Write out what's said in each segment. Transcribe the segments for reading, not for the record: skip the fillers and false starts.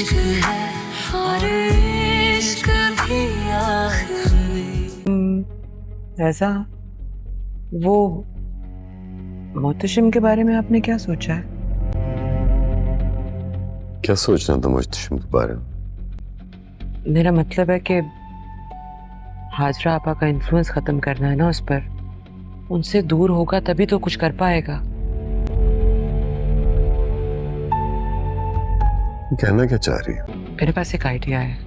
इश्क है और इश्क भी आखिरी। ऐसा वो मोहतशिम के बारे में आपने क्या सोचा है? क्या सोचना था मुझतशिम के बारे में? मेरा मतलब है कि हाजरा आपा का इन्फ्लुएंस खत्म करना है ना उस पर। उनसे दूर होगा तभी तो कुछ कर पाएगा। कहना क्या चाह रही है? मेरे पास एक आइडिया है।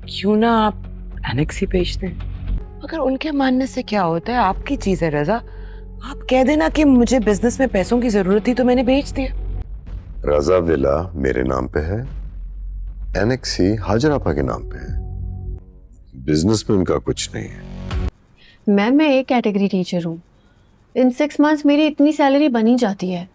क्यों ना आप एनेक्सी बेच दें? मगर उनके मानने से क्या होता है, आपकी चीज है रजा। आप कह देना कि मुझे बिजनेस में पैसों की जरूरत थी तो मैंने बेच दिया। रजा विला मेरे नाम पे है, एनेक्सी हाजरा आपा के नाम पे है। बिजनेस में उनका कुछ नहीं है। मैम मैं एक कैटेगरी टीचर हूँ। इन 6 मंथ्स मेरी इतनी सैलरी बनी जाती है।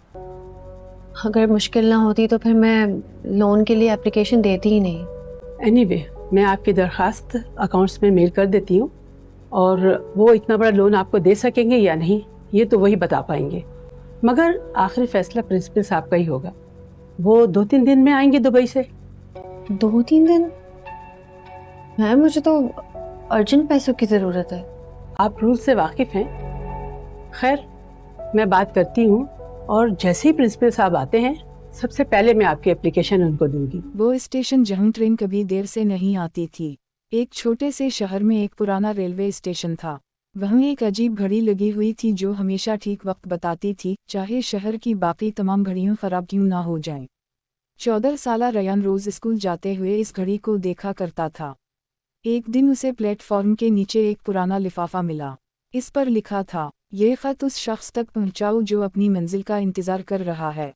अगर मुश्किल ना होती तो फिर मैं लोन के लिए एप्लीकेशन देती ही नहीं। एनीवे, मैं आपकी दरखास्त अकाउंट्स में मेल कर देती हूँ और वो इतना बड़ा लोन आपको दे सकेंगे या नहीं ये तो वही बता पाएंगे। मगर आखिरी फैसला प्रिंसिपल साहब का ही होगा। वो 2-3 दिन में आएंगे दुबई से। 2-3 दिन? मैम मुझे तो अर्जेंट पैसों की ज़रूरत है। आप रूल से वाकिफ हैं। खैर, मैं बात करती हूँ और जैसे ही प्रिंसिपल साहब आते हैं सबसे पहले मैं आपकी एप्लीकेशन उनको दूंगी। वो स्टेशन जहां ट्रेन कभी देर से नहीं आती थी। एक छोटे से शहर में एक पुराना रेलवे स्टेशन था। वहीं एक अजीब घड़ी लगी हुई थी जो हमेशा ठीक वक्त बताती थी, चाहे शहर की बाकी तमाम घड़ियां खराब क्यों ना हो जाएं। 14 साला रयान रोज स्कूल जाते हुए इस घड़ी को देखा करता था। एक दिन उसे प्लेटफॉर्म के नीचे एक पुराना लिफाफा मिला। इस पर लिखा था, ये खत उस शख्स तक पहुंचाओ जो अपनी मंजिल का इंतजार कर रहा है।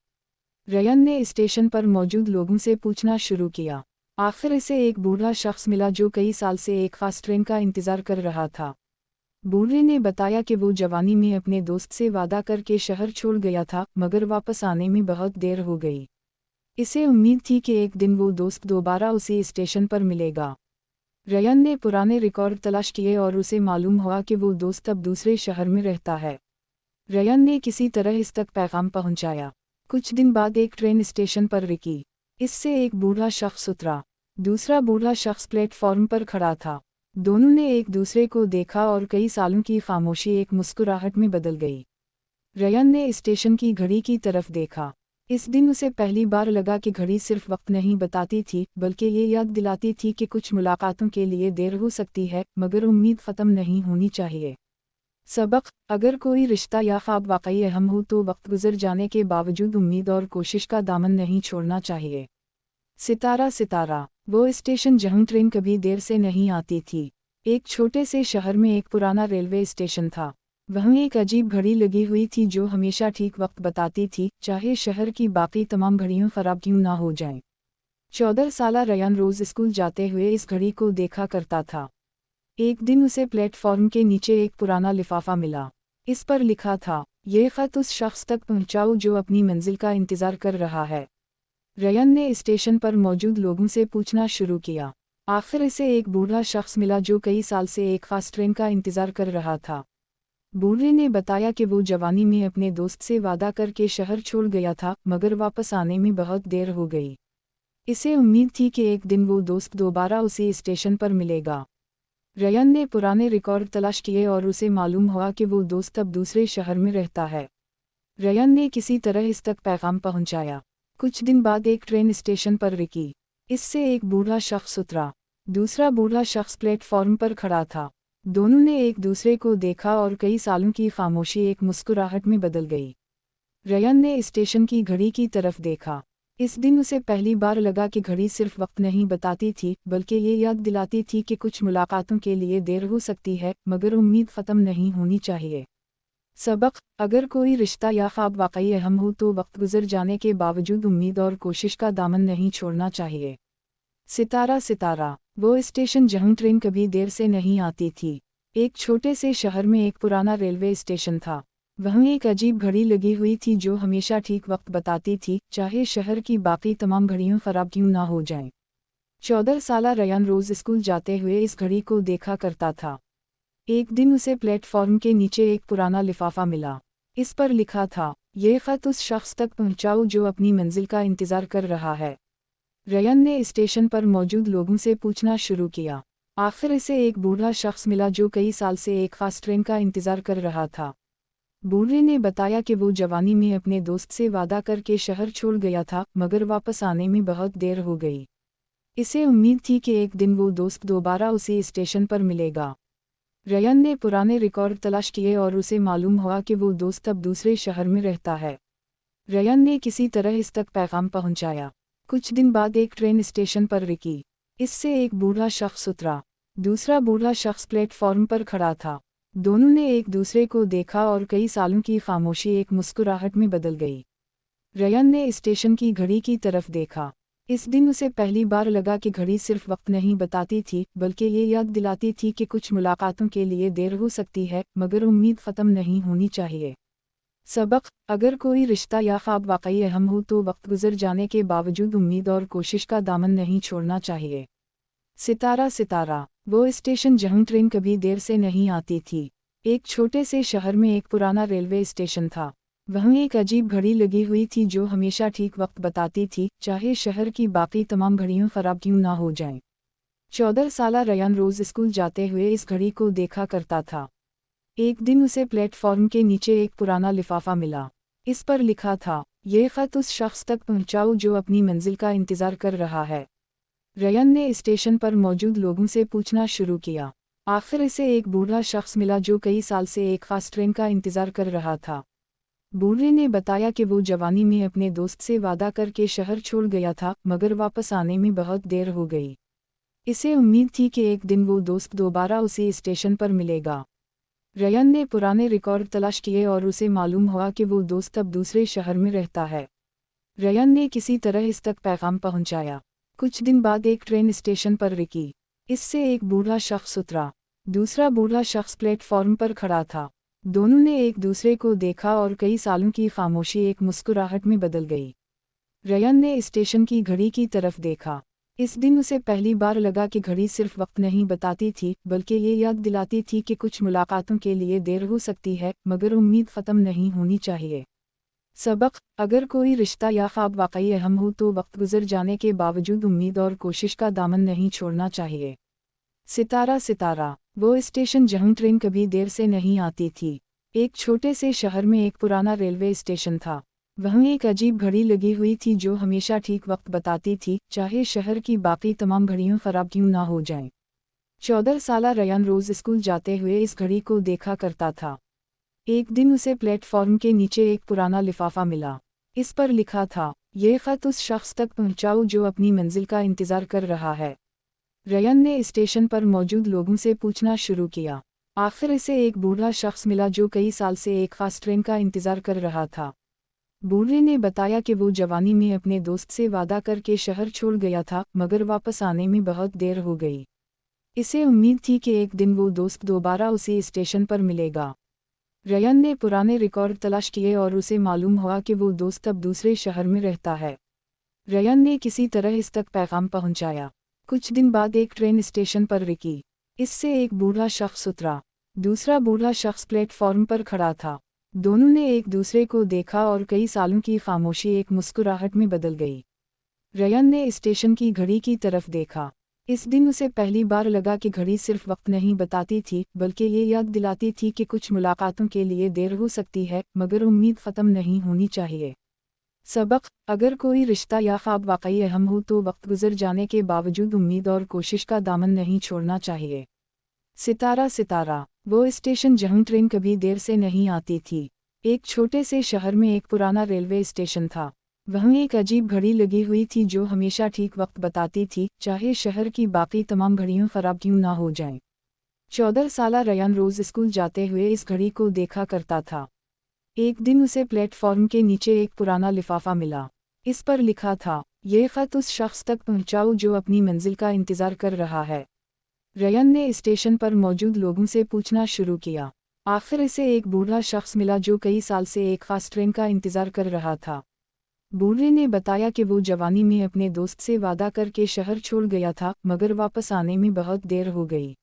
रयान ने स्टेशन पर मौजूद लोगों से पूछना शुरू किया। आखिर इसे एक बूढ़ा शख्स मिला जो कई साल से एक खास ट्रेन का इंतजार कर रहा था। बूढ़े ने बताया कि वो जवानी में अपने दोस्त से वादा करके शहर छोड़ गया था, मगर वापस आने में बहुत देर हो गई। इसे उम्मीद थी कि एक दिन वो दोस्त दोबारा उसी स्टेशन पर मिलेगा। रयान ने पुराने रिकॉर्ड तलाश किए और उसे मालूम हुआ कि वो दोस्त अब दूसरे शहर में रहता है। रयान ने किसी तरह इस तक पैगाम पहुंचाया। कुछ दिन बाद एक ट्रेन स्टेशन पर रुकी। इससे एक बूढ़ा शख्स उतरा। दूसरा बूढ़ा शख्स प्लेटफॉर्म पर खड़ा था। दोनों ने एक दूसरे को देखा और कई सालों की खामोशी एक मुस्कुराहट में बदल गई। रयान ने स्टेशन की घड़ी की तरफ देखा। इस दिन उसे पहली बार लगा कि घड़ी सिर्फ वक्त नहीं बताती थी, बल्कि ये याद दिलाती थी कि कुछ मुलाकातों के लिए देर हो सकती है, मगर उम्मीद ख़त्म नहीं होनी चाहिए। सबक: अगर कोई रिश्ता या ख्वाब वाकई अहम हो तो वक्त गुजर जाने के बावजूद उम्मीद और कोशिश का दामन नहीं छोड़ना चाहिए। सितारा सितारा वो स्टेशन जहां ट्रेन कभी देर से नहीं आती थी। एक छोटे से शहर में एक पुराना रेलवे स्टेशन था। वहीं एक अजीब घड़ी लगी हुई थी जो हमेशा ठीक वक्त बताती थी, चाहे शहर की बाकी तमाम घड़ियां खराब क्यों ना हो जाएं। 14 साला रयान रोज स्कूल जाते हुए इस घड़ी को देखा करता था। एक दिन उसे प्लेटफॉर्म के नीचे एक पुराना लिफाफा मिला। इस पर लिखा था, ये खत उस शख्स तक पहुंचाओ जो अपनी मंजिल का इंतजार कर रहा है। रयान ने स्टेशन पर मौजूद लोगों से पूछना शुरू किया। आखिर इसे एक बूढ़ा शख्स मिला जो कई साल से एक खास ट्रेन का इंतजार कर रहा था। बूढ़े ने बताया कि वो जवानी में अपने दोस्त से वादा करके शहर छोड़ गया था, मगर वापस आने में बहुत देर हो गई। इसे उम्मीद थी कि एक दिन वो दोस्त दोबारा उसी स्टेशन पर मिलेगा। रयान ने पुराने रिकॉर्ड तलाश किए और उसे मालूम हुआ कि वो दोस्त अब दूसरे शहर में रहता है। रयान ने किसी तरह इस तक पैगाम पहुंचाया। कुछ दिन बाद एक ट्रेन स्टेशन पर रुकी। इससे एक बूढ़ा शख्स उतरा। दूसरा बूढ़ा शख्स प्लेटफॉर्म पर खड़ा था। दोनों ने एक दूसरे को देखा और कई सालों की खामोशी एक मुस्कुराहट में बदल गई। रयान ने स्टेशन की घड़ी की तरफ देखा। इस दिन उसे पहली बार लगा कि घड़ी सिर्फ वक्त नहीं बताती थी, बल्कि ये याद दिलाती थी कि कुछ मुलाकातों के लिए देर हो सकती है, मगर उम्मीद ख़त्म नहीं होनी चाहिए। सबक: अगर कोई रिश्ता या ख्वाब वाकई अहम हो तो वक्त गुजर जाने के बावजूद उम्मीद और कोशिश का दामन नहीं छोड़ना चाहिए। सितारा सितारा वो स्टेशन जहां ट्रेन कभी देर से नहीं आती थी। एक छोटे से शहर में एक पुराना रेलवे स्टेशन था। वहीं एक अजीब घड़ी लगी हुई थी जो हमेशा ठीक वक्त बताती थी, चाहे शहर की बाकी तमाम घड़ियां खराब क्यों ना हो जाएं। 14 साला रयान रोज स्कूल जाते हुए इस घड़ी को देखा करता था। एक दिन उसे प्लेटफॉर्म के नीचे एक पुराना लिफाफा मिला। इस पर लिखा था, ये खत उस शख्स तक पहुंचाओ जो अपनी मंजिल का इंतजार कर रहा है। रयन ने स्टेशन पर मौजूद लोगों से पूछना शुरू किया। आखिर इसे एक बूढ़ा शख्स मिला जो कई साल से एक खास ट्रेन का इंतज़ार कर रहा था। बूढ़े ने बताया कि वो जवानी में अपने दोस्त से वादा करके शहर छोड़ गया था, मगर वापस आने में बहुत देर हो गई। इसे उम्मीद थी कि एक दिन वो दोस्त दोबारा उसे स्टेशन पर मिलेगा। रयन ने पुराने रिकॉर्ड तलाश किए और उसे मालूम हुआ कि वो दोस्त अब दूसरे शहर में रहता है। रयन ने किसी तरह इस तक पैगाम पहुंचाया। कुछ दिन बाद एक ट्रेन स्टेशन पर रुकी। इससे एक बूढ़ा शख्स उतरा। दूसरा बूढ़ा शख्स प्लेटफॉर्म पर खड़ा था। दोनों ने एक दूसरे को देखा और कई सालों की खामोशी एक मुस्कुराहट में बदल गई। रयन ने स्टेशन की घड़ी की तरफ देखा। इस दिन उसे पहली बार लगा कि घड़ी सिर्फ वक्त नहीं बताती थी, बल्कि ये याद दिलाती थी कि कुछ मुलाकातों के लिए देर हो सकती है, मगर उम्मीद ख़त्म नहीं होनी चाहिए। सबक: अगर कोई रिश्ता या ख्वाब वाकई अहम हो तो वक्त गुजर जाने के बावजूद उम्मीद और कोशिश का दामन नहीं छोड़ना चाहिए। सितारा। वो स्टेशन जहां ट्रेन कभी देर से नहीं आती थी। एक छोटे से शहर में एक पुराना रेलवे स्टेशन था। वहीं एक अजीब घड़ी लगी हुई थी जो हमेशा ठीक वक्त बताती थी, चाहे शहर की बाकी तमाम घड़ियां खराब क्यों ना हो जाएं। 14 साला रयान रोज स्कूल जाते हुए इस घड़ी को देखा करता था। एक दिन उसे प्लेटफॉर्म के नीचे एक पुराना लिफाफा मिला। इस पर लिखा था, ये खत उस शख्स तक पहुंचाओ जो अपनी मंजिल का इंतजार कर रहा है। रयन ने स्टेशन पर मौजूद लोगों से पूछना शुरू किया। आखिर इसे एक बूढ़ा शख्स मिला जो कई साल से एक खास ट्रेन का इंतजार कर रहा था। बूढ़े ने बताया कि वो जवानी में अपने दोस्त से वादा करके शहर छोड़ गया था, मगर वापस आने में बहुत देर हो गई। इसे उम्मीद थी कि एक दिन वो दोस्त दोबारा उसे स्टेशन पर मिलेगा। रयन ने पुराने रिकॉर्ड तलाश किए और उसे मालूम हुआ कि वो दोस्त अब दूसरे शहर में रहता है। रयन ने किसी तरह इस तक पैगाम पहुंचाया। कुछ दिन बाद एक ट्रेन स्टेशन पर रुकी। इससे एक बूढ़ा शख्स उतरा। दूसरा बूढ़ा शख्स प्लेटफॉर्म पर खड़ा था। दोनों ने एक दूसरे को देखा और कई सालों की खामोशी एक मुस्कुराहट में बदल गई। रयन ने स्टेशन की घड़ी की तरफ देखा। इस दिन उसे पहली बार लगा कि घड़ी सिर्फ वक्त नहीं बताती थी, बल्कि ये याद दिलाती थी कि कुछ मुलाकातों के लिए देर हो सकती है, मगर उम्मीद ख़त्म नहीं होनी चाहिए। सबक: अगर कोई रिश्ता या ख्वाब वाकई अहम हो तो वक्त गुजर जाने के बावजूद उम्मीद और कोशिश का दामन नहीं छोड़ना चाहिए। सितारा। वो स्टेशन जहां ट्रेन कभी देर से नहीं आती थी। एक छोटे से शहर में एक पुराना रेलवे स्टेशन था। वहीं एक अजीब घड़ी लगी हुई थी जो हमेशा ठीक वक्त बताती थी, चाहे शहर की बाकी तमाम घड़ियां खराब क्यों ना हो जाएं। 14 साला रयान रोज स्कूल जाते हुए इस घड़ी को देखा करता था। एक दिन उसे प्लेटफॉर्म के नीचे एक पुराना लिफाफा मिला। इस पर लिखा था, ये खत उस शख्स तक पहुंचाओ जो अपनी मंजिल का इंतजार कर रहा है। रयन ने स्टेशन पर मौजूद लोगों से पूछना शुरू किया। आखिर इसे एक बूढ़ा शख्स मिला जो कई साल से एक खास ट्रेन का इंतजार कर रहा था। बूढ़े ने बताया कि वो जवानी में अपने दोस्त से वादा करके शहर छोड़ गया था, मगर वापस आने में बहुत देर हो गई। इसे उम्मीद थी कि एक दिन वो दोस्त दोबारा उसे स्टेशन पर मिलेगा। रयन ने पुराने रिकॉर्ड तलाश किए और उसे मालूम हुआ कि वो दोस्त अब दूसरे शहर में रहता है। रयन ने किसी तरह इस तक पैगाम पहुंचाया। कुछ दिन बाद एक ट्रेन स्टेशन पर रुकी। इससे एक बूढ़ा शख्स उतरा। दूसरा बूढ़ा शख्स प्लेटफॉर्म पर खड़ा था। दोनों ने एक दूसरे को देखा और कई सालों की खामोशी एक मुस्कुराहट में बदल गई। रयन ने स्टेशन की घड़ी की तरफ देखा। इस दिन उसे पहली बार लगा कि घड़ी सिर्फ वक्त नहीं बताती थी, बल्कि ये याद दिलाती थी कि कुछ मुलाकातों के लिए देर हो सकती है, मगर उम्मीद ख़त्म नहीं होनी चाहिए। सबक: अगर कोई रिश्ता या ख्वाब वाकई अहम हो तो वक्त गुजर जाने के बावजूद उम्मीद और कोशिश का दामन नहीं छोड़ना चाहिए। सितारा। वो स्टेशन जहां ट्रेन कभी देर से नहीं आती थी। एक छोटे से शहर में एक पुराना रेलवे स्टेशन था। वहीं एक अजीब घड़ी लगी हुई थी जो हमेशा ठीक वक्त बताती थी, चाहे शहर की बाकी तमाम घड़ियां खराब क्यों ना हो जाएं। 14 साला रयान रोज स्कूल जाते हुए इस घड़ी को देखा करता था। एक दिन उसे प्लेटफॉर्म के नीचे एक पुराना लिफाफा मिला। इस पर लिखा था, ये खत उस शख्स तक पहुंचाओ जो अपनी मंजिल का इंतजार कर रहा है। रयन ने स्टेशन पर मौजूद लोगों से पूछना शुरू किया। आखिर इसे एक बूढ़ा शख्स मिला जो कई साल से एक खास ट्रेन का इंतजार कर रहा था। बूढ़े ने बताया कि वो जवानी में अपने दोस्त से वादा करके शहर छोड़ गया था, मगर वापस आने में बहुत देर हो गई।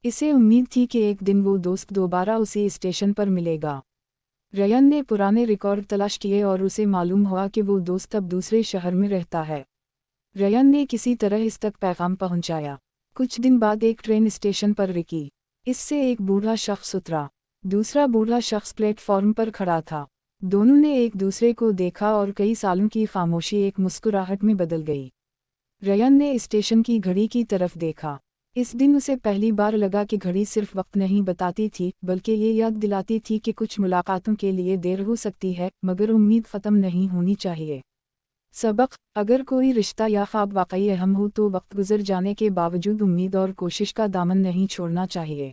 इसे उम्मीद थी कि एक दिन वो दोस्त दोबारा उसे स्टेशन पर मिलेगा। रयन ने पुराने रिकॉर्ड तलाश किए और उसे मालूम हुआ कि वो दोस्त अब दूसरे शहर में रहता है। रयान ने किसी तरह इस तक पैगाम पहुंचाया। कुछ दिन बाद एक ट्रेन स्टेशन पर रुकी। इससे एक बूढ़ा शख्स उतरा। दूसरा बूढ़ा शख्स प्लेटफॉर्म पर खड़ा था। दोनों ने एक दूसरे को देखा और कई सालों की खामोशी एक मुस्कुराहट में बदल गई। रयान ने स्टेशन की घड़ी की तरफ देखा। इस दिन उसे पहली बार लगा कि घड़ी सिर्फ वक्त नहीं बताती थी, बल्कि ये याद दिलाती थी कि कुछ मुलाकातों के लिए देर हो सकती है, मगर उम्मीद ख़त्म नहीं होनी चाहिए। सबक: अगर कोई रिश्ता या ख्वाब वाकई अहम हो तो वक्त गुजर जाने के बावजूद उम्मीद और कोशिश का दामन नहीं छोड़ना चाहिए।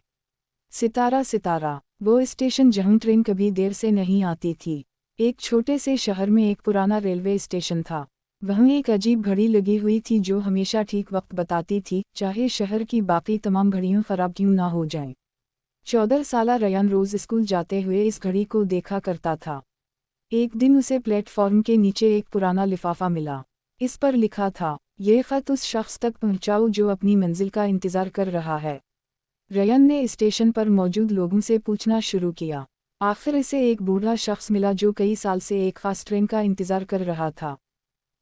सितारा सितारा वो स्टेशन जहां ट्रेन कभी देर से नहीं आती थी। एक छोटे से शहर में एक पुराना रेलवे स्टेशन था। वहीं एक अजीब घड़ी लगी हुई थी जो हमेशा ठीक वक्त बताती थी, चाहे शहर की बाकी तमाम घड़ियां खराब क्यों ना हो जाएं। 14 साला रयान रोज स्कूल जाते हुए इस घड़ी को देखा करता था। एक दिन उसे प्लेटफॉर्म के नीचे एक पुराना लिफाफा मिला। इस पर लिखा था, ये खत उस शख्स तक पहुंचाओ जो अपनी मंजिल का इंतजार कर रहा है। रयान ने स्टेशन पर मौजूद लोगों से पूछना शुरू किया। आखिर इसे एक बूढ़ा शख्स मिला जो कई साल से एक खास ट्रेन का इंतजार कर रहा था।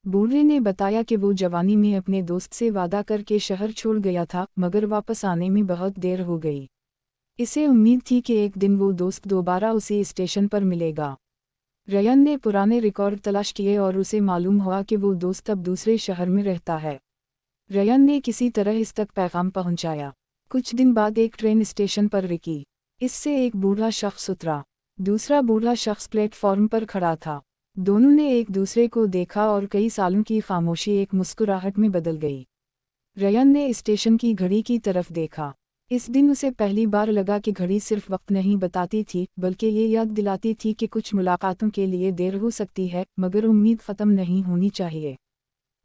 बूढ़े ने बताया कि वो जवानी में अपने दोस्त से वादा करके शहर छोड़ गया था, मगर वापस आने में बहुत देर हो गई। इसे उम्मीद थी कि एक दिन वो दोस्त दोबारा उसे स्टेशन पर मिलेगा। रयान ने पुराने रिकॉर्ड तलाश किए और उसे मालूम हुआ कि वो दोस्त अब दूसरे शहर में रहता है। रयान ने किसी तरह इस तक पैगाम पहुंचाया। कुछ दिन बाद एक ट्रेन स्टेशन पर रुकी। इससे एक बूढ़ा शख्स उतरा। दूसरा बूढ़ा शख्स प्लेटफॉर्म पर खड़ा था। दोनों ने एक दूसरे को देखा और कई सालों की खामोशी एक मुस्कुराहट में बदल गई। रयान ने स्टेशन की घड़ी की तरफ देखा। इस दिन उसे पहली बार लगा कि घड़ी सिर्फ वक्त नहीं बताती थी, बल्कि ये याद दिलाती थी कि कुछ मुलाकातों के लिए देर हो सकती है, मगर उम्मीद ख़त्म नहीं होनी चाहिए।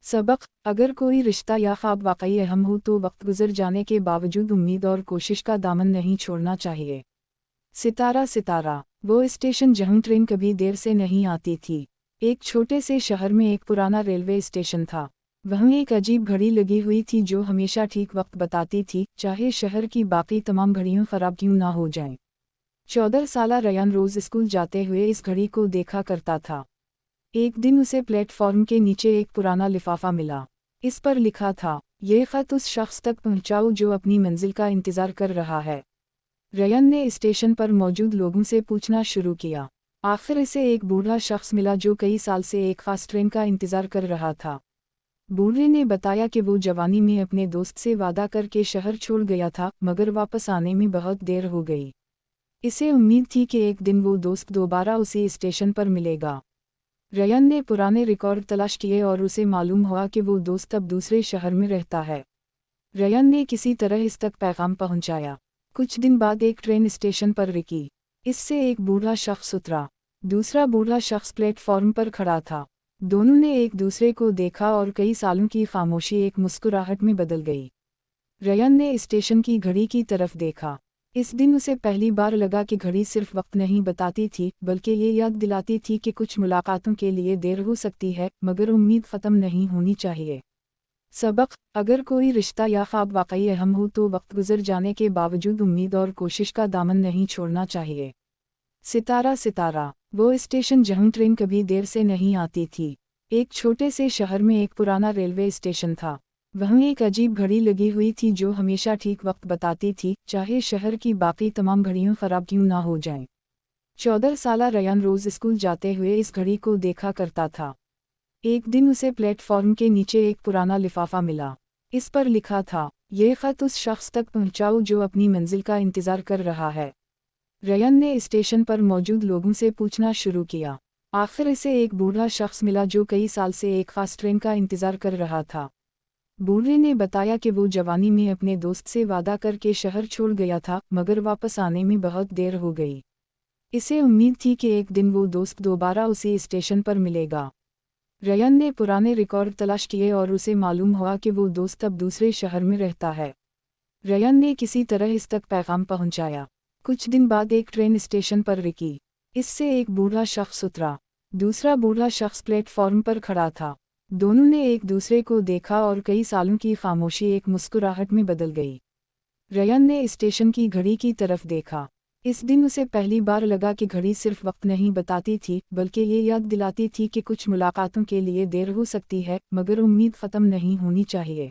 सबक: अगर कोई रिश्ता या ख्वाब वाकई अहम हो तो वक्त गुजर जाने के बावजूद उम्मीद और कोशिश का दामन नहीं छोड़ना चाहिए। सितारा सितारा वो स्टेशन जहां ट्रेन कभी देर से नहीं आती थी। एक छोटे से शहर में एक पुराना रेलवे स्टेशन था। वहीं एक अजीब घड़ी लगी हुई थी जो हमेशा ठीक वक्त बताती थी, चाहे शहर की बाकी तमाम घड़ियां खराब क्यों ना हो जाएं। 14 साला रयान रोज स्कूल जाते हुए इस घड़ी को देखा करता था। एक दिन उसे प्लेटफॉर्म के नीचे एक पुराना लिफाफा मिला। इस पर लिखा था, ये खत उस शख्स तक पहुंचाओ जो अपनी मंजिल का इंतजार कर रहा है। रयान ने स्टेशन पर मौजूद लोगों से पूछना शुरू किया। आखिर इसे एक बूढ़ा शख्स मिला जो कई साल से एक खास ट्रेन का इंतजार कर रहा था। बूढ़े ने बताया कि वो जवानी में अपने दोस्त से वादा करके शहर छोड़ गया था, मगर वापस आने में बहुत देर हो गई। इसे उम्मीद थी कि एक दिन वो दोस्त दोबारा उसे स्टेशन पर मिलेगा। रयान ने पुराने रिकॉर्ड तलाश किए और उसे मालूम हुआ कि वो दोस्त अब दूसरे शहर में रहता है। रयान ने किसी तरह इस तक पैगाम पहुंचाया। कुछ दिन बाद एक ट्रेन स्टेशन पर रुकी। इससे एक बूढ़ा शख्स उतरा। दूसरा बूढ़ा शख्स प्लेटफॉर्म पर खड़ा था। दोनों ने एक दूसरे को देखा और कई सालों की खामोशी एक मुस्कुराहट में बदल गई। रयान ने स्टेशन की घड़ी की तरफ देखा। इस दिन उसे पहली बार लगा कि घड़ी सिर्फ वक्त नहीं बताती थी, बल्कि ये याद दिलाती थी कि कुछ मुलाकातों के लिए देर हो सकती है, मगर उम्मीद ख़त्म नहीं होनी चाहिए। सबक: अगर कोई रिश्ता या ख्वाब वाकई अहम हो तो वक्त गुजर जाने के बावजूद उम्मीद और कोशिश का दामन नहीं छोड़ना चाहिए। सितारा सितारा वो स्टेशन जहां ट्रेन कभी देर से नहीं आती थी। एक छोटे से शहर में एक पुराना रेलवे स्टेशन था। वहीं एक अजीब घड़ी लगी हुई थी जो हमेशा ठीक वक्त बताती थी, चाहे शहर की बाकी तमाम घड़ियां खराब क्यों ना हो जाएं। 14 साला रयान रोज स्कूल जाते हुए इस घड़ी को देखा करता था। एक दिन उसे प्लेटफॉर्म के नीचे एक पुराना लिफाफा मिला। इस पर लिखा था, ये खत उस शख्स तक पहुंचाओ जो अपनी मंजिल का इंतजार कर रहा है। रयान ने स्टेशन पर मौजूद लोगों से पूछना शुरू किया। आखिर इसे एक बूढ़ा शख्स मिला जो कई साल से एक खास ट्रेन का इंतजार कर रहा था। बूढ़े ने बताया कि वो जवानी में अपने दोस्त से वादा करके शहर छोड़ गया था, मगर वापस आने में बहुत देर हो गई। इसे उम्मीद थी कि एक दिन वो दोस्त दोबारा उसे स्टेशन पर मिलेगा। रयान ने पुराने रिकॉर्ड तलाश किए और उसे मालूम हुआ कि वो दोस्त अब दूसरे शहर में रहता है। रयान ने किसी तरह इस तक पैगाम पहुंचाया। कुछ दिन बाद एक ट्रेन स्टेशन पर रुकी। इससे एक बूढ़ा शख्स उतरा। दूसरा बूढ़ा शख्स प्लेटफॉर्म पर खड़ा था। दोनों ने एक दूसरे को देखा और कई सालों की खामोशी एक मुस्कुराहट में बदल गई। रयान ने स्टेशन की घड़ी की तरफ देखा। इस दिन उसे पहली बार लगा कि घड़ी सिर्फ वक्त नहीं बताती थी, बल्कि ये याद दिलाती थी कि कुछ मुलाकातों के लिए देर हो सकती है, मगर उम्मीद ख़त्म नहीं होनी चाहिए।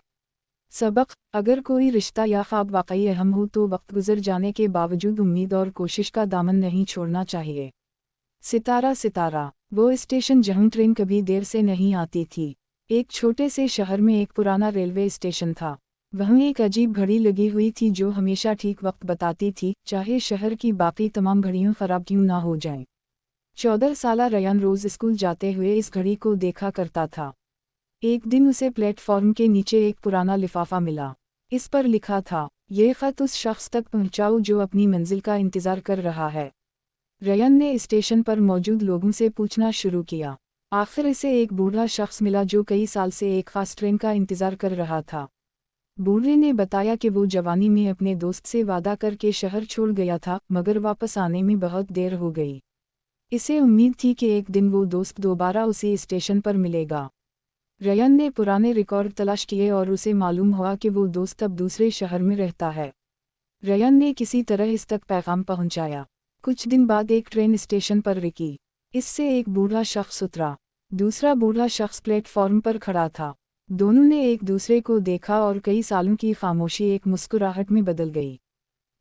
सबक: अगर कोई रिश्ता या ख्वाब वाकई अहम हो तो वक्त गुजर जाने के बावजूद उम्मीद और कोशिश का दामन नहीं छोड़ना चाहिए। सितारा सितारा, वो स्टेशन जहां ट्रेन कभी देर से नहीं आती थी। एक छोटे से शहर में एक पुराना रेलवे स्टेशन था। वहीं एक अजीब घड़ी लगी हुई थी जो हमेशा ठीक वक्त बताती थी, चाहे शहर की बाकी तमाम घड़ियां खराब क्यों ना हो जाएं। 14 साला रयान रोज स्कूल जाते हुए इस घड़ी को देखा करता था। एक दिन उसे प्लेटफॉर्म के नीचे एक पुराना लिफाफा मिला। इस पर लिखा था, ये खत उस शख्स तक पहुंचाओ जो अपनी मंजिल का इंतजार कर रहा है। रयान ने स्टेशन पर मौजूद लोगों से पूछना शुरू किया। आखिर इसे एक बूढ़ा शख्स मिला जो कई साल से एक खास ट्रेन का इंतजार कर रहा था। बूढ़े ने बताया कि वो जवानी में अपने दोस्त से वादा करके शहर छोड़ गया था, मगर वापस आने में बहुत देर हो गई। इसे उम्मीद थी कि एक दिन वो दोस्त दोबारा उसे स्टेशन पर मिलेगा। रयान ने पुराने रिकॉर्ड तलाश किए और उसे मालूम हुआ कि वो दोस्त अब दूसरे शहर में रहता है। रयान ने किसी तरह इस तक पैगाम पहुंचाया। कुछ दिन बाद एक ट्रेन स्टेशन पर रुकी। इससे एक बूढ़ा शख्स उतरा। दूसरा बूढ़ा शख्स प्लेटफॉर्म पर खड़ा था। दोनों ने एक दूसरे को देखा और कई सालों की खामोशी एक मुस्कुराहट में बदल गई।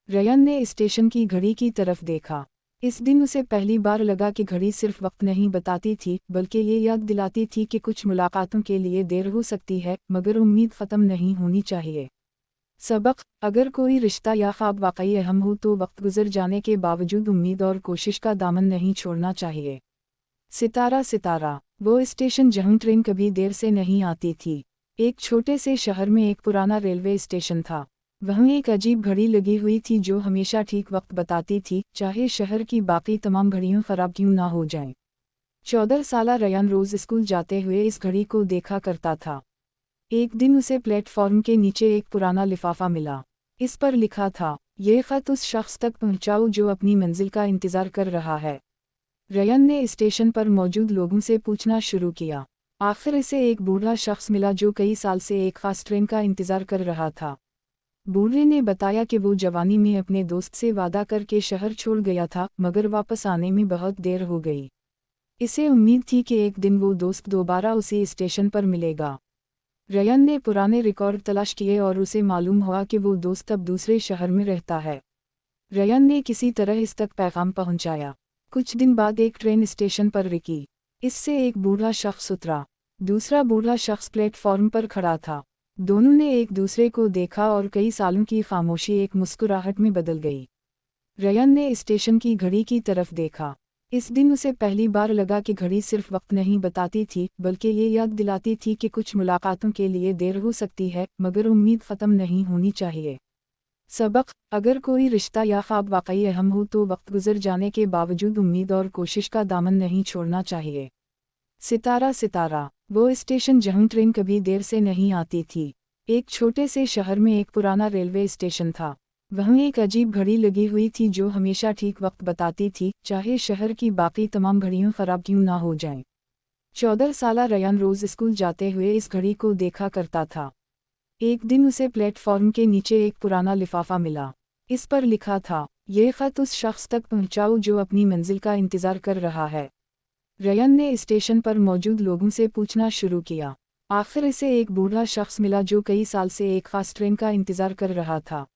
रयान ने स्टेशन की घड़ी की तरफ देखा। इस दिन उसे पहली बार लगा कि घड़ी सिर्फ वक्त नहीं बताती थी, बल्कि ये याद दिलाती थी कि कुछ मुलाकातों के लिए देर हो सकती है, मगर उम्मीद ख़त्म नहीं होनी चाहिए। सबक: अगर कोई रिश्ता या ख्वाब वाकई अहम हो तो वक्त गुजर जाने के बावजूद उम्मीद और कोशिश का दामन नहीं छोड़ना चाहिए। सितारा सितारा, वो स्टेशन जहां ट्रेन कभी देर से नहीं आती थी। एक छोटे से शहर में एक पुराना रेलवे स्टेशन था। वहीं एक अजीब घड़ी लगी हुई थी जो हमेशा ठीक वक्त बताती थी, चाहे शहर की बाकी तमाम घड़ियां खराब क्यों ना हो जाएं। 14 साला रयान रोज स्कूल जाते हुए इस घड़ी को देखा करता था। एक दिन उसे प्लेटफॉर्म के नीचे एक पुराना लिफाफा मिला। इस पर लिखा था, ये खत उस शख्स तक पहुंचाओ जो अपनी मंजिल का इंतजार कर रहा है। रयान ने स्टेशन पर मौजूद लोगों से पूछना शुरू किया। आखिर इसे एक बूढ़ा शख्स मिला जो कई साल से एक खास ट्रेन का इंतजार कर रहा था। बूढ़े ने बताया कि वो जवानी में अपने दोस्त से वादा करके शहर छोड़ गया था, मगर वापस आने में बहुत देर हो गई। इसे उम्मीद थी कि एक दिन वो दोस्त दोबारा उसे स्टेशन पर मिलेगा। रयान ने पुराने रिकॉर्ड तलाश किए और उसे मालूम हुआ कि वो दोस्त अब दूसरे शहर में रहता है। रयान ने किसी तरह इस तक पैगाम पहुंचाया। कुछ दिन बाद एक ट्रेन स्टेशन पर रुकी। इससे एक बूढ़ा शख्स उतरा। दूसरा बूढ़ा शख्स प्लेटफॉर्म पर खड़ा था। दोनों ने एक दूसरे को देखा और कई सालों की खामोशी एक मुस्कुराहट में बदल गई। रयान ने स्टेशन की घड़ी की तरफ देखा। इस दिन उसे पहली बार लगा कि घड़ी सिर्फ वक्त नहीं बताती थी, बल्कि ये याद दिलाती थी कि कुछ मुलाकातों के लिए देर हो सकती है, मगर उम्मीद ख़त्म नहीं होनी चाहिए। सबक: अगर कोई रिश्ता या ख्वाब वाकई अहम हो तो वक्त गुजर जाने के बावजूद उम्मीद और कोशिश का दामन नहीं छोड़ना चाहिए। सितारा सितारा, वो स्टेशन जहां ट्रेन कभी देर से नहीं आती थी। एक छोटे से शहर में एक पुराना रेलवे स्टेशन था। वहीं एक अजीब घड़ी लगी हुई थी जो हमेशा ठीक वक्त बताती थी, चाहे शहर की बाकी तमाम घड़ियां खराब क्यों ना हो जाएं। 14 साला रयान रोज स्कूल जाते हुए इस घड़ी को देखा करता था। एक दिन उसे प्लेटफॉर्म के नीचे एक पुराना लिफाफा मिला। इस पर लिखा था, ये खत उस शख्स तक पहुंचाओ जो अपनी मंजिल का इंतजार कर रहा है। रयान ने स्टेशन पर मौजूद लोगों से पूछना शुरू किया। आखिर इसे एक बूढ़ा शख्स मिला जो कई साल से एक खास ट्रेन का इंतजार कर रहा था।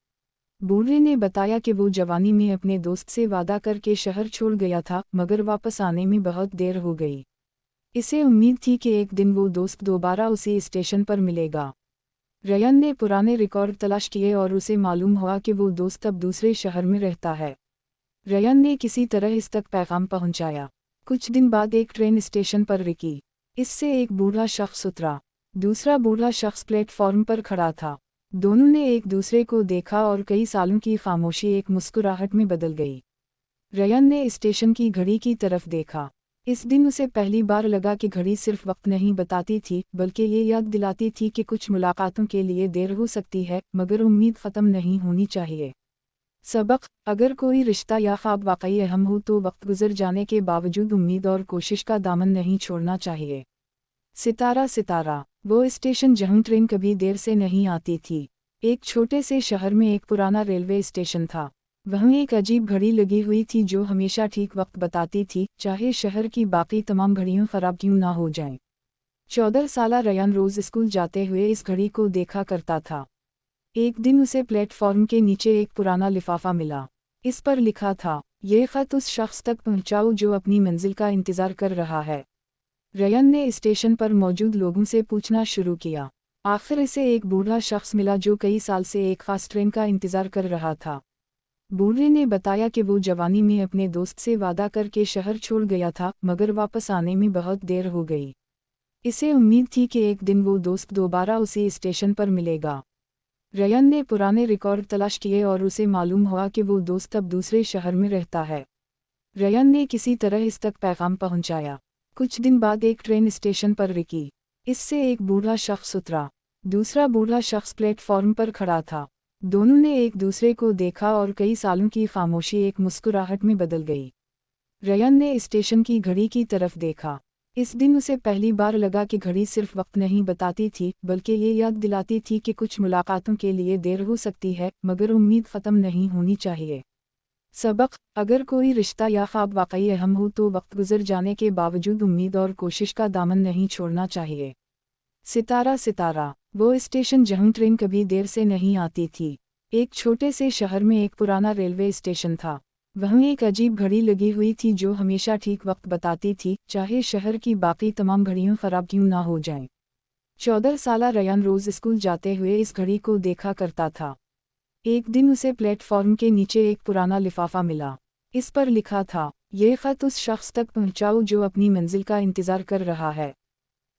बूढ़े ने बताया कि वो जवानी में अपने दोस्त से वादा करके शहर छोड़ गया था, मगर वापस आने में बहुत देर हो गई। इसे उम्मीद थी कि एक दिन वो दोस्त दोबारा उसे स्टेशन पर मिलेगा। रयान ने पुराने रिकॉर्ड तलाश किए और उसे मालूम हुआ कि वो दोस्त अब दूसरे शहर में रहता है। रयान ने किसी तरह इस तक पैगाम पहुंचाया। कुछ दिन बाद एक ट्रेन स्टेशन पर रुकी। इससे एक बूढ़ा शख्स उतरा। दूसरा बूढ़ा शख्स प्लेटफॉर्म पर खड़ा था। दोनों ने एक दूसरे को देखा और कई सालों की खामोशी एक मुस्कुराहट में बदल गई। रयान ने स्टेशन की घड़ी की तरफ देखा। इस दिन उसे पहली बार लगा कि घड़ी सिर्फ वक्त नहीं बताती थी, बल्कि ये याद दिलाती थी कि कुछ मुलाकातों के लिए देर हो सकती है, मगर उम्मीद ख़त्म नहीं होनी चाहिए। सबक: अगर कोई रिश्ता या ख्वाब वाकई अहम हो तो वक्त गुजर जाने के बावजूद उम्मीद और कोशिश का दामन नहीं छोड़ना चाहिए। सितारा सितारा, वो स्टेशन जहां ट्रेन कभी देर से नहीं आती थी। एक छोटे से शहर में एक पुराना रेलवे स्टेशन था। वहीं एक अजीब घड़ी लगी हुई थी जो हमेशा ठीक वक्त बताती थी, चाहे शहर की बाकी तमाम घड़ियां खराब क्यों ना हो जाएं। 14 साला रयान रोज स्कूल जाते हुए इस घड़ी को देखा करता था। एक दिन उसे प्लेटफॉर्म के नीचे एक पुराना लिफाफा मिला। इस पर लिखा था, ये खत उस शख्स तक पहुंचाओ जो अपनी मंजिल का इंतजार कर रहा है। रयान ने स्टेशन पर मौजूद लोगों से पूछना शुरू किया। आखिर इसे एक बूढ़ा शख्स मिला जो कई साल से एक खास ट्रेन का इंतजार कर रहा था। बूढ़े ने बताया कि वो जवानी में अपने दोस्त से वादा करके शहर छोड़ गया था, मगर वापस आने में बहुत देर हो गई। इसे उम्मीद थी कि एक दिन वो दोस्त दोबारा उसे स्टेशन पर मिलेगा। रयान ने पुराने रिकॉर्ड तलाश किए और उसे मालूम हुआ कि वो दोस्त अब दूसरे शहर में रहता है। रयान ने किसी तरह इस तक पैगाम पहुंचाया। कुछ दिन बाद एक ट्रेन स्टेशन पर रुकी। इससे एक बूढ़ा शख्स उतरा। दूसरा बूढ़ा शख्स प्लेटफॉर्म पर खड़ा था। दोनों ने एक दूसरे को देखा और कई सालों की खामोशी एक मुस्कुराहट में बदल गई। रयान ने स्टेशन की घड़ी की तरफ देखा। इस दिन उसे पहली बार लगा कि घड़ी सिर्फ वक्त नहीं बताती थी, बल्कि ये याद दिलाती थी कि कुछ मुलाकातों के लिए देर हो सकती है, मगर उम्मीद ख़त्म नहीं होनी चाहिए। सबक: अगर कोई रिश्ता या ख्वाब वाकई अहम हो तो वक्त गुजर जाने के बावजूद उम्मीद और कोशिश का दामन नहीं छोड़ना चाहिए। सितारा सितारा, वो स्टेशन जहां ट्रेन कभी देर से नहीं आती थी। एक छोटे से शहर में एक पुराना रेलवे स्टेशन था। वहीं एक अजीब घड़ी लगी हुई थी जो हमेशा ठीक वक्त बताती थी, चाहे शहर की बाकी तमाम घड़ियां खराब क्यों ना हो जाएं। 14 साला रयान रोज स्कूल जाते हुए इस घड़ी को देखा करता था। एक दिन उसे प्लेटफॉर्म के नीचे एक पुराना लिफाफा मिला। इस पर लिखा था, ये खत उस शख्स तक पहुंचाओ जो अपनी मंजिल का इंतजार कर रहा है।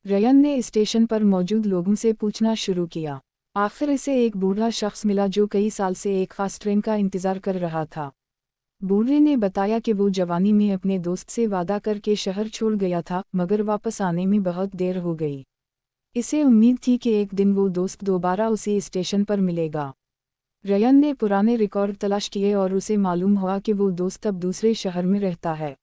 रयान ने स्टेशन पर मौजूद लोगों से पूछना शुरू किया। आखिर इसे एक बूढ़ा शख्स मिला जो कई साल से एक खास ट्रेन का इंतजार कर रहा था। बूढ़े ने बताया कि वो जवानी में अपने दोस्त से वादा करके शहर छोड़ गया था, मगर वापस आने में बहुत देर हो गई। इसे उम्मीद थी कि एक दिन वो दोस्त दोबारा उसे स्टेशन पर मिलेगा। रयान ने पुराने रिकॉर्ड तलाश किए और उसे मालूम हुआ कि वो दोस्त अब दूसरे शहर में रहता है।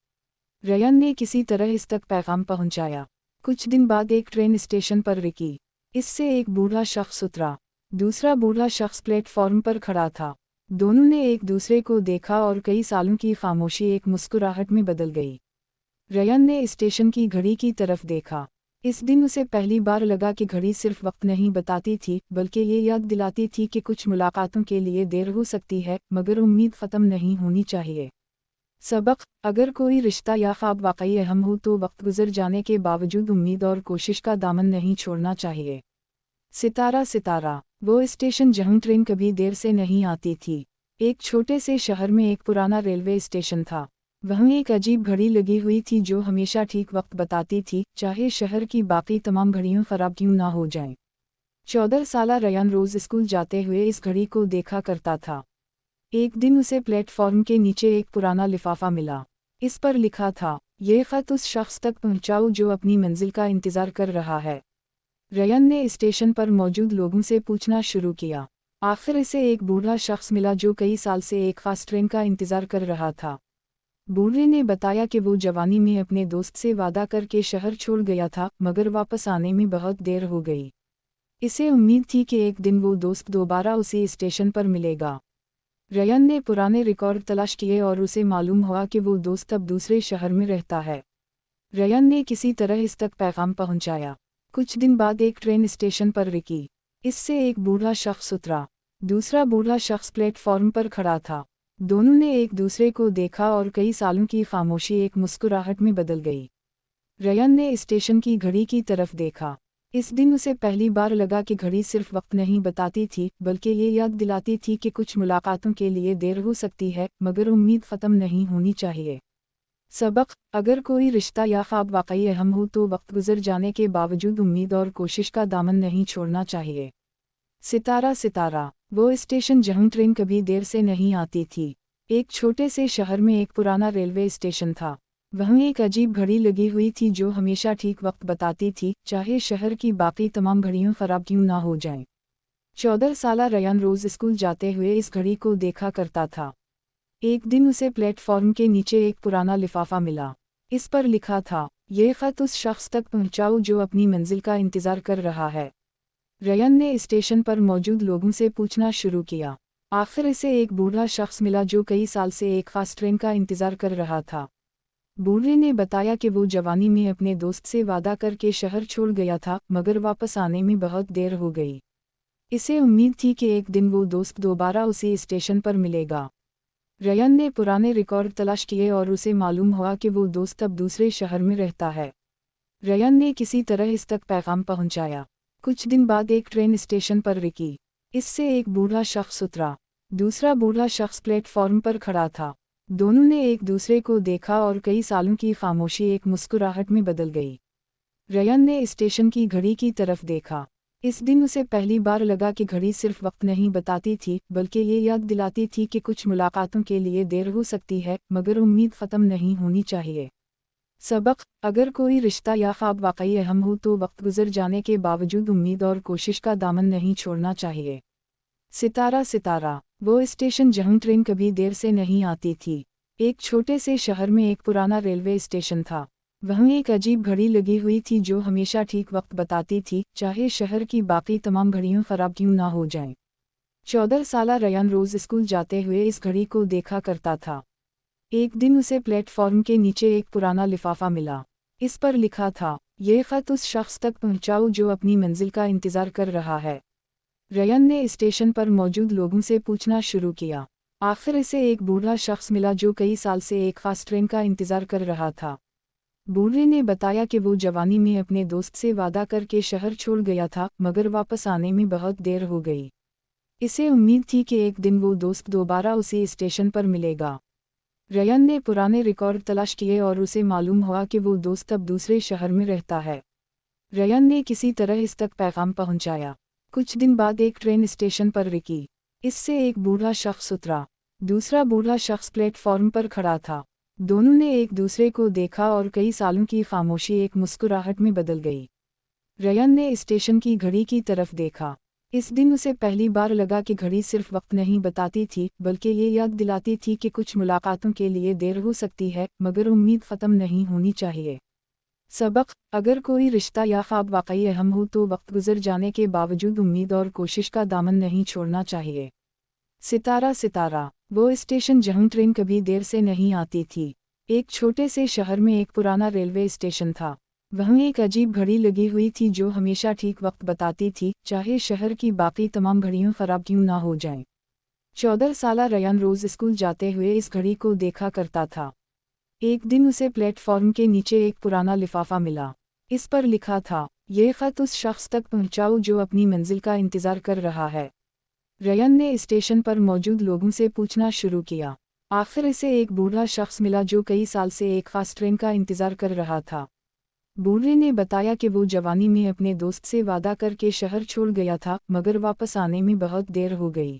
रयान ने किसी तरह इस तक पैगाम पहुंचाया। कुछ दिन बाद एक ट्रेन स्टेशन पर रुकी। इससे एक बूढ़ा शख्स उतरा। दूसरा बूढ़ा शख्स प्लेटफॉर्म पर खड़ा था। दोनों ने एक दूसरे को देखा और कई सालों की खामोशी एक मुस्कुराहट में बदल गई। रयान ने स्टेशन की घड़ी की तरफ देखा। इस दिन उसे पहली बार लगा कि घड़ी सिर्फ वक्त नहीं बताती थी, बल्कि ये याद दिलाती थी कि कुछ मुलाकातों के लिए देर हो सकती है, मगर उम्मीद ख़त्म नहीं होनी चाहिए। सबक: अगर कोई रिश्ता या ख्वाब वाकई अहम हो तो वक्त गुजर जाने के बावजूद उम्मीद और कोशिश का दामन नहीं छोड़ना चाहिए। सितारा सितारा, वो स्टेशन जहां ट्रेन कभी देर से नहीं आती थी। एक छोटे से शहर में एक पुराना रेलवे स्टेशन था। वहीं एक अजीब घड़ी लगी हुई थी जो हमेशा ठीक वक्त बताती थी, चाहे शहर की बाकी तमाम घड़ियां खराब क्यों ना हो जाएं। 14 साला रयान रोज स्कूल जाते हुए इस घड़ी को देखा करता था। एक दिन उसे प्लेटफॉर्म के नीचे एक पुराना लिफाफा मिला। इस पर लिखा था, ये खत उस शख्स तक पहुंचाओ जो अपनी मंजिल का इंतजार कर रहा है। रयान ने स्टेशन पर मौजूद लोगों से पूछना शुरू किया। आखिर इसे एक बूढ़ा शख्स मिला जो कई साल से एक खास ट्रेन का इंतजार कर रहा था। बूढ़े ने बताया कि वो जवानी में अपने दोस्त से वादा करके शहर छोड़ गया था, मगर वापस आने में बहुत देर हो गई। इसे उम्मीद थी कि एक दिन वो दोस्त दोबारा उसे स्टेशन पर मिलेगा। रयान ने पुराने रिकॉर्ड तलाश किए और उसे मालूम हुआ कि वो दोस्त अब दूसरे शहर में रहता है। रयान ने किसी तरह इस तक पैगाम पहुंचाया। कुछ दिन बाद एक ट्रेन स्टेशन पर रुकी। इससे एक बूढ़ा शख्स उतरा। दूसरा बूढ़ा शख्स प्लेटफॉर्म पर खड़ा था। दोनों ने एक दूसरे को देखा और कई सालों की खामोशी एक मुस्कुराहट में बदल गई। रयान ने स्टेशन की घड़ी की तरफ देखा। इस दिन उसे पहली बार लगा कि घड़ी सिर्फ वक्त नहीं बताती थी, बल्कि ये याद दिलाती थी कि कुछ मुलाकातों के लिए देर हो सकती है, मगर उम्मीद ख़त्म नहीं होनी चाहिए। सबक: अगर कोई रिश्ता या ख्वाब वाकई अहम हो तो वक्त गुजर जाने के बावजूद उम्मीद और कोशिश का दामन नहीं छोड़ना चाहिए। सितारा सितारा, वो स्टेशन जहां ट्रेन कभी देर से नहीं आती थी। एक छोटे से शहर में एक पुराना रेलवे स्टेशन था। वहीं एक अजीब घड़ी लगी हुई थी जो हमेशा ठीक वक्त बताती थी, चाहे शहर की बाकी तमाम घड़ियां खराब क्यों ना हो जाएं। 14 साला रयान रोज स्कूल जाते हुए इस घड़ी को देखा करता था। एक दिन उसे प्लेटफॉर्म के नीचे एक पुराना लिफाफा मिला। इस पर लिखा था, ये खत उस शख्स तक पहुंचाओ जो अपनी मंजिल का इंतजार कर रहा है। रयान ने स्टेशन पर मौजूद लोगों से पूछना शुरू किया। आखिर इसे एक बूढ़ा शख्स मिला जो कई साल से एक खास ट्रेन का इंतज़ार कर रहा था। बूढ़े ने बताया कि वो जवानी में अपने दोस्त से वादा करके शहर छोड़ गया था, मगर वापस आने में बहुत देर हो गई। इसे उम्मीद थी कि एक दिन वो दोस्त दोबारा उसे स्टेशन पर मिलेगा। रयन ने पुराने रिकॉर्ड तलाश किए और उसे मालूम हुआ कि वो दोस्त अब दूसरे शहर में रहता है। रयन ने किसी तरह इस तक पैगाम पहुंचाया। कुछ दिन बाद एक ट्रेन स्टेशन पर रुकी। इससे एक बूढ़ा शख्स उतरा। दूसरा बूढ़ा शख्स प्लेटफॉर्म पर खड़ा था। दोनों ने एक दूसरे को देखा और कई सालों की खामोशी एक मुस्कुराहट में बदल गई। रयन ने स्टेशन की घड़ी की तरफ देखा। इस दिन उसे पहली बार लगा कि घड़ी सिर्फ वक्त नहीं बताती थी, बल्कि ये याद दिलाती थी कि कुछ मुलाकातों के लिए देर हो सकती है, मगर उम्मीद ख़त्म नहीं होनी चाहिए। सबक: अगर कोई रिश्ता या ख्वाब वाकई अहम हो तो वक्त गुजर जाने के बावजूद उम्मीद और कोशिश का दामन नहीं छोड़ना चाहिए। सितारा वो स्टेशन जहां ट्रेन कभी देर से नहीं आती थी। एक छोटे से शहर में एक पुराना रेलवे स्टेशन था। वहाँ एक अजीब घड़ी लगी हुई थी जो हमेशा ठीक वक्त बताती थी, चाहे शहर की बाकी तमाम घड़ियाँ खराब क्यों ना हो जाएं। 14 साला रयान रोज स्कूल जाते हुए इस घड़ी को देखा करता था। एक दिन उसे प्लेटफॉर्म के नीचे एक पुराना लिफाफा मिला। इस पर लिखा था, ये खत उस शख्स तक पहुंचाओ जो अपनी मंजिल का इंतजार कर रहा है। रयन ने स्टेशन पर मौजूद लोगों से पूछना शुरू किया। आखिर इसे एक बूढ़ा शख्स मिला जो कई साल से एक खास ट्रेन का इंतजार कर रहा था। बूढ़े ने बताया कि वो जवानी में अपने दोस्त से वादा करके शहर छोड़ गया था, मगर वापस आने में बहुत देर हो गई। इसे उम्मीद थी कि एक दिन वो दोस्त दोबारा उसे स्टेशन पर मिलेगा। रयन ने पुराने रिकॉर्ड तलाश किए और उसे मालूम हुआ कि वो दोस्त अब दूसरे शहर में रहता है। रयन ने किसी तरह इस तक पैगाम पहुंचाया। कुछ दिन बाद एक ट्रेन स्टेशन पर रुकी। इससे एक बूढ़ा शख्स उतरा। दूसरा बूढ़ा शख्स प्लेटफॉर्म पर खड़ा था। दोनों ने एक दूसरे को देखा और कई सालों की खामोशी एक मुस्कुराहट में बदल गई। रयन ने स्टेशन की घड़ी की तरफ देखा। इस दिन उसे पहली बार लगा कि घड़ी सिर्फ वक्त नहीं बताती थी, बल्कि ये याद दिलाती थी कि कुछ मुलाकातों के लिए देर हो सकती है, मगर उम्मीद ख़त्म नहीं होनी चाहिए। सबक: अगर कोई रिश्ता या ख्वाब वाकई अहम हो तो वक्त गुजर जाने के बावजूद उम्मीद और कोशिश का दामन नहीं छोड़ना चाहिए। सितारा वो स्टेशन जहां ट्रेन कभी देर से नहीं आती थी। एक छोटे से शहर में एक पुराना रेलवे स्टेशन था। वहाँ एक अजीब घड़ी लगी हुई थी जो हमेशा ठीक वक्त बताती थी, चाहे शहर की बाकी तमाम घड़ियाँ खराब क्यों ना हो जाएं। 14 साला रयान रोज स्कूल जाते हुए इस घड़ी को देखा करता था। एक दिन उसे प्लेटफॉर्म के नीचे एक पुराना लिफाफा मिला। इस पर लिखा था, ये खत उस शख्स तक पहुंचाओ जो अपनी मंजिल का इंतजार कर रहा है। रयन ने स्टेशन पर मौजूद लोगों से पूछना शुरू किया। आखिर इसे एक बूढ़ा शख्स मिला जो कई साल से एक खास ट्रेन का इंतजार कर रहा था। बूढ़े ने बताया कि वो जवानी में अपने दोस्त से वादा करके शहर छोड़ गया था, मगर वापस आने में बहुत देर हो गई।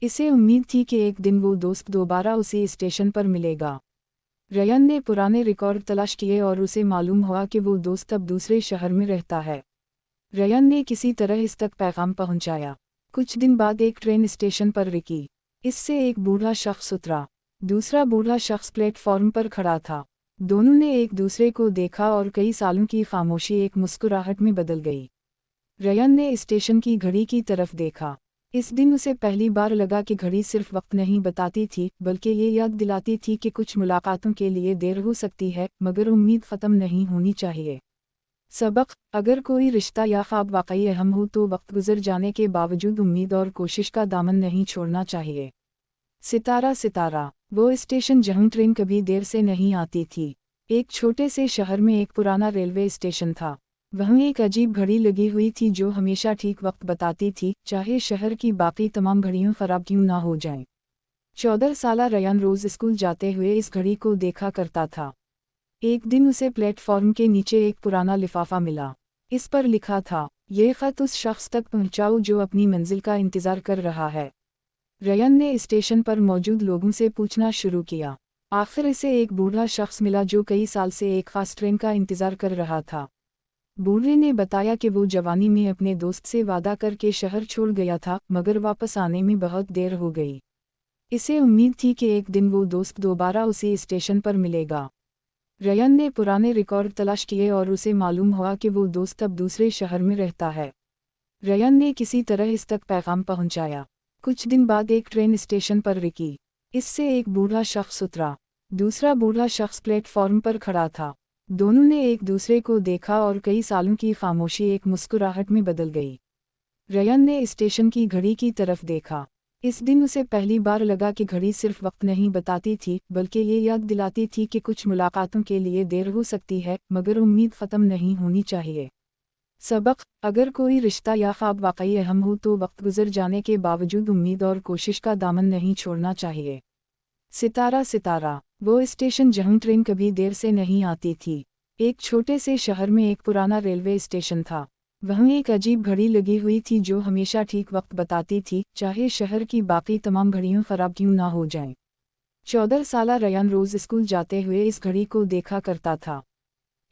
इसे उम्मीद थी कि एक दिन वो दोस्त दोबारा उसे स्टेशन पर मिलेगा। रयन ने पुराने रिकॉर्ड तलाश किए और उसे मालूम हुआ कि वो दोस्त अब दूसरे शहर में रहता है। रयन ने किसी तरह इस तक पैगाम पहुंचाया। कुछ दिन बाद एक ट्रेन स्टेशन पर रुकी। इससे एक बूढ़ा शख्स उतरा। दूसरा बूढ़ा शख्स प्लेटफॉर्म पर खड़ा था। दोनों ने एक दूसरे को देखा और कई सालों की खामोशी एक मुस्कुराहट में बदल गई। रयन ने स्टेशन की घड़ी की तरफ देखा। इस दिन उसे पहली बार लगा कि घड़ी सिर्फ वक्त नहीं बताती थी, बल्कि ये याद दिलाती थी कि कुछ मुलाकातों के लिए देर हो सकती है, मगर उम्मीद ख़त्म नहीं होनी चाहिए। सबक: अगर कोई रिश्ता या ख्वाब वाकई अहम हो तो वक्त गुजर जाने के बावजूद उम्मीद और कोशिश का दामन नहीं छोड़ना चाहिए। सितारा वो स्टेशन जहां ट्रेन कभी देर से नहीं आती थी। एक छोटे से शहर में एक पुराना रेलवे स्टेशन था। वहाँ एक अजीब घड़ी लगी हुई थी जो हमेशा ठीक वक्त बताती थी, चाहे शहर की बाकी तमाम घड़ियाँ खराब क्यों ना हो जाएं। 14 साला रयान रोज स्कूल जाते हुए इस घड़ी को देखा करता था। एक दिन उसे प्लेटफॉर्म के नीचे एक पुराना लिफाफा मिला। इस पर लिखा था, ये खत उस शख्स तक पहुंचाओ जो अपनी मंजिल का इंतजार कर रहा है। रयन ने स्टेशन पर मौजूद लोगों से पूछना शुरू किया। आखिर इसे एक बूढ़ा शख्स मिला जो कई साल से एक खास ट्रेन का इंतजार कर रहा था। बूढ़े ने बताया कि वो जवानी में अपने दोस्त से वादा करके शहर छोड़ गया था, मगर वापस आने में बहुत देर हो गई। इसे उम्मीद थी कि एक दिन वो दोस्त दोबारा उसे स्टेशन पर मिलेगा। रयन ने पुराने रिकॉर्ड तलाश किए और उसे मालूम हुआ कि वो दोस्त अब दूसरे शहर में रहता है। रयन ने किसी तरह इस तक पैगाम पहुंचाया। कुछ दिन बाद एक ट्रेन स्टेशन पर रुकी। इससे एक बूढ़ा शख्स उतरा। दूसरा बूढ़ा शख्स प्लेटफॉर्म पर खड़ा था। दोनों ने एक दूसरे को देखा और कई सालों की खामोशी एक मुस्कुराहट में बदल गई। रयान ने स्टेशन की घड़ी की तरफ देखा। इस दिन उसे पहली बार लगा कि घड़ी सिर्फ वक्त नहीं बताती थी, बल्कि ये याद दिलाती थी कि कुछ मुलाकातों के लिए देर हो सकती है, मगर उम्मीद ख़त्म नहीं होनी चाहिए। सबक: अगर कोई रिश्ता या ख्वाब वाकई अहम हो तो वक्त गुजर जाने के बावजूद उम्मीद और कोशिश का दामन नहीं छोड़ना चाहिए। सितारा। वो स्टेशन जहां ट्रेन कभी देर से नहीं आती थी। एक छोटे से शहर में एक पुराना रेलवे स्टेशन था। वहाँ एक अजीब घड़ी लगी हुई थी जो हमेशा ठीक वक्त बताती थी, चाहे शहर की बाकी तमाम घड़ियाँ खराब क्यों ना हो जाएं। 14 साला रयान रोज स्कूल जाते हुए इस घड़ी को देखा करता था।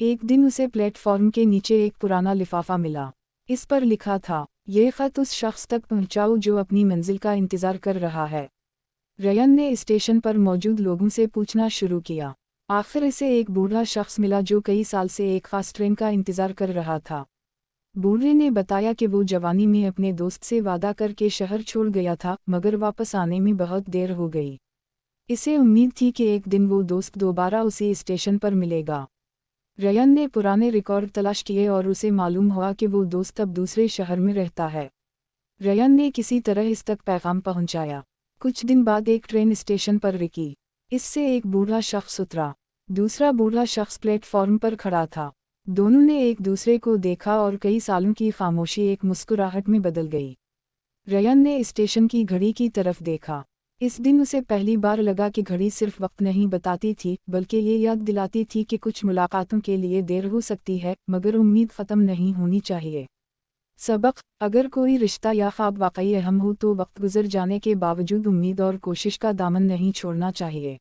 एक दिन उसे प्लेटफॉर्म के नीचे एक पुराना लिफाफा मिला। इस पर लिखा था, ये खत उस शख्स तक पहुंचाओ जो अपनी मंजिल का इंतजार कर रहा है। रयान ने स्टेशन पर मौजूद लोगों से पूछना शुरू किया। आखिर इसे एक बूढ़ा शख्स मिला जो कई साल से एक खास ट्रेन का इंतजार कर रहा था। बूढ़े ने बताया कि वो जवानी में अपने दोस्त से वादा करके शहर छोड़ गया था, मगर वापस आने में बहुत देर हो गई। इसे उम्मीद थी कि एक दिन वो दोस्त दोबारा उसी स्टेशन पर मिलेगा। रयान ने पुराने रिकॉर्ड तलाश किए और उसे मालूम हुआ कि वो दोस्त अब दूसरे शहर में रहता है। रयान ने किसी तरह इस तक पैगाम पहुंचाया। कुछ दिन बाद एक ट्रेन स्टेशन पर रुकी। इससे एक बूढ़ा शख्स उतरा। दूसरा बूढ़ा शख्स प्लेटफॉर्म पर खड़ा था। दोनों ने एक दूसरे को देखा और कई सालों की खामोशी एक मुस्कुराहट में बदल गई। रयान ने स्टेशन की घड़ी की तरफ देखा। इस दिन उसे पहली बार लगा कि घड़ी सिर्फ वक्त नहीं बताती थी, बल्कि ये याद दिलाती थी कि कुछ मुलाकातों के लिए देर हो सकती है, मगर उम्मीद ख़त्म नहीं होनी चाहिए। सबक: अगर कोई रिश्ता या ख्वाब वाकई अहम हो तो वक्त गुजर जाने के बावजूद उम्मीद और कोशिश का दामन नहीं छोड़ना चाहिए।